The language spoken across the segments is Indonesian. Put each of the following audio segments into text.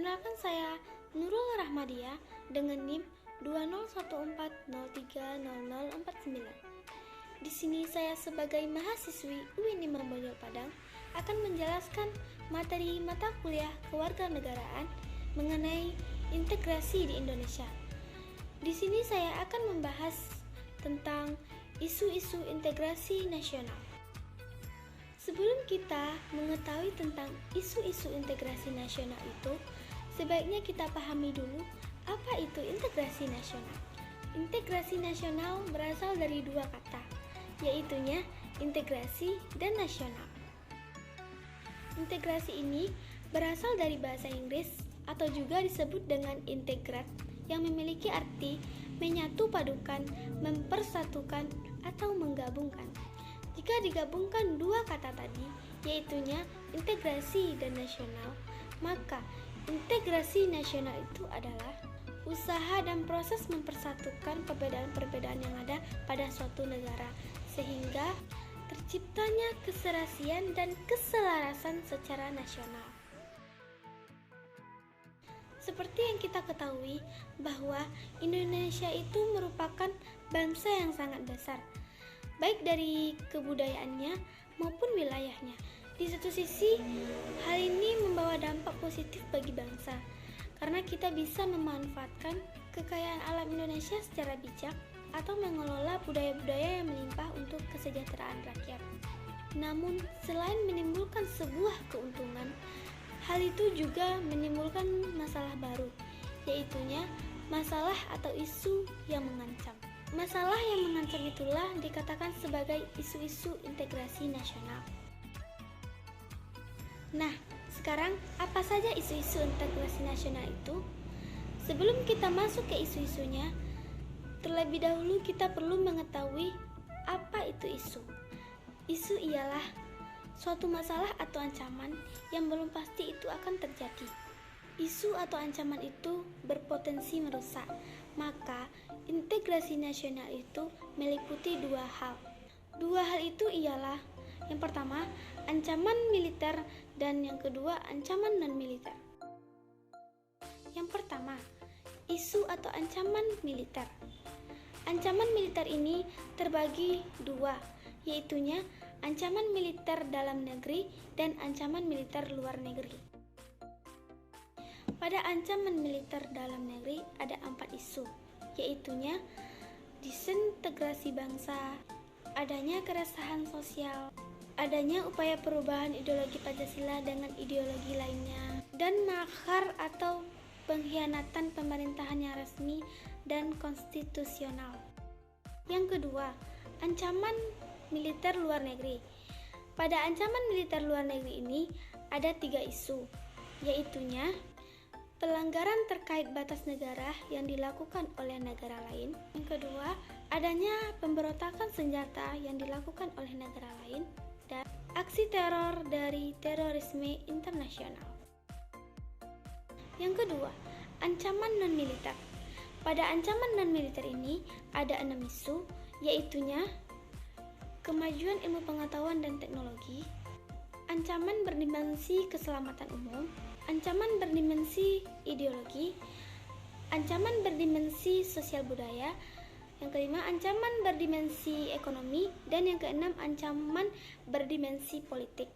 Perkenalkan, saya Nurul Rahmadia dengan NIM 2014030049. Di sini saya sebagai mahasiswi UIN Bojong Padang akan menjelaskan materi mata kuliah kewarganegaraan mengenai integrasi di Indonesia. Di sini saya akan membahas tentang isu-isu integrasi nasional. Sebelum kita mengetahui tentang isu-isu integrasi nasional itu, sebaiknya kita pahami dulu apa itu integrasi nasional. Integrasi nasional berasal dari dua kata, yaitunya integrasi dan nasional. Integrasi ini berasal dari bahasa Inggris atau juga disebut dengan integrat yang memiliki arti menyatu padukan, mempersatukan, atau menggabungkan. Jika digabungkan dua kata tadi, yaitunya integrasi dan nasional, maka integrasi nasional itu adalah usaha dan proses mempersatukan perbedaan-perbedaan yang ada pada suatu negara, sehingga terciptanya keserasian dan keselarasan secara nasional. Seperti yang kita ketahui bahwa Indonesia itu merupakan bangsa yang sangat besar, baik dari kebudayaannya maupun wilayahnya. Di satu sisi, hal ini membawa dampak positif bagi bangsa, karena kita bisa memanfaatkan kekayaan alam Indonesia secara bijak atau mengelola budaya-budaya yang melimpah untuk kesejahteraan rakyat. Namun, selain menimbulkan sebuah keuntungan, hal itu juga menimbulkan masalah baru, yaitunya masalah atau isu yang mengancam. Masalah yang mengancam itulah dikatakan sebagai isu-isu integrasi nasional. Nah, sekarang apa saja isu-isu integrasi nasional itu? Sebelum kita masuk ke isu-isunya, terlebih dahulu kita perlu mengetahui apa itu isu. Isu ialah suatu masalah atau ancaman yang belum pasti itu akan terjadi. Isu atau ancaman itu berpotensi merusak, maka integrasi nasional itu meliputi dua hal. Dua hal itu ialah, yang pertama, ancaman militer, dan yang kedua, ancaman non-militer. Yang pertama, isu atau ancaman militer. Ancaman militer ini terbagi dua, yaitunya ancaman militer dalam negeri dan ancaman militer luar negeri. Pada ancaman militer dalam negeri ada 4 isu, yaitunya disintegrasi bangsa, adanya keresahan sosial, adanya upaya perubahan ideologi Pancasila dengan ideologi lainnya, dan makar atau pengkhianatan pemerintahan yang resmi dan konstitusional. Yang kedua, ancaman militer luar negeri. Pada ancaman militer luar negeri ini ada 3 isu, yaitunya pelanggaran terkait batas negara yang dilakukan oleh negara lain. Yang kedua, adanya pemberontakan senjata yang dilakukan oleh negara lain, dan aksi teror dari terorisme internasional. Yang kedua, ancaman non-militer. Pada ancaman non-militer ini ada 6 isu, yaitunya kemajuan ilmu pengetahuan dan teknologi, ancaman berdimensi keselamatan umum, ancaman berdimensi ideologi, ancaman berdimensi sosial budaya, yang kelima ancaman berdimensi ekonomi, dan yang keenam ancaman berdimensi politik.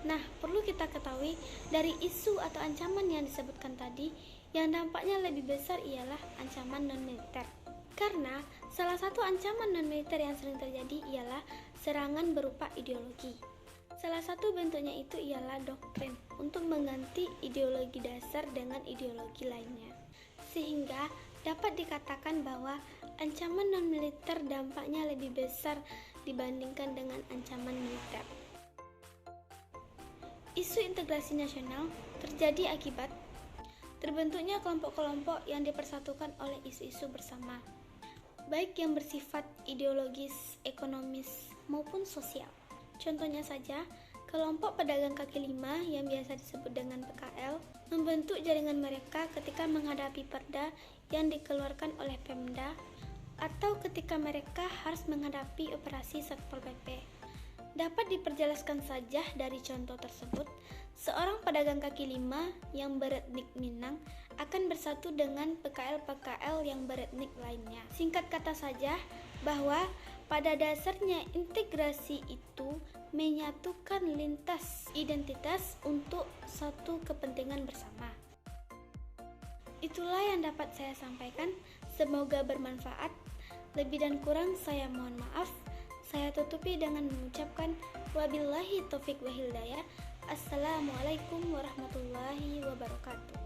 Nah, perlu kita ketahui dari isu atau ancaman yang disebutkan tadi, yang dampaknya lebih besar ialah ancaman non-militer. Karena salah satu ancaman non-militer yang sering terjadi ialah serangan berupa ideologi. Salah satu bentuknya itu ialah doktrin untuk mengganti ideologi dasar dengan ideologi lainnya. Sehingga dapat dikatakan bahwa ancaman non-militer dampaknya lebih besar dibandingkan dengan ancaman militer. Isu integrasi nasional terjadi akibat terbentuknya kelompok-kelompok yang dipersatukan oleh isu-isu bersama, baik yang bersifat ideologis, ekonomis, maupun sosial. Contohnya saja, kelompok pedagang kaki lima yang biasa disebut dengan PKL membentuk jaringan mereka ketika menghadapi perda yang dikeluarkan oleh Pemda atau ketika mereka harus menghadapi operasi Satpol PP. Dapat diperjelaskan saja dari contoh tersebut, seorang pedagang kaki lima yang beretnik Minang akan bersatu dengan PKL-PKL yang beretnik lainnya. Singkat kata saja, bahwa pada dasarnya integrasi itu menyatukan lintas identitas untuk satu kepentingan bersama. Itulah yang dapat saya sampaikan, semoga bermanfaat. Lebih dan kurang saya mohon maaf. Saya tutupi dengan mengucapkan wabillahi taufik wa hidayah. Assalamualaikum warahmatullahi wabarakatuh.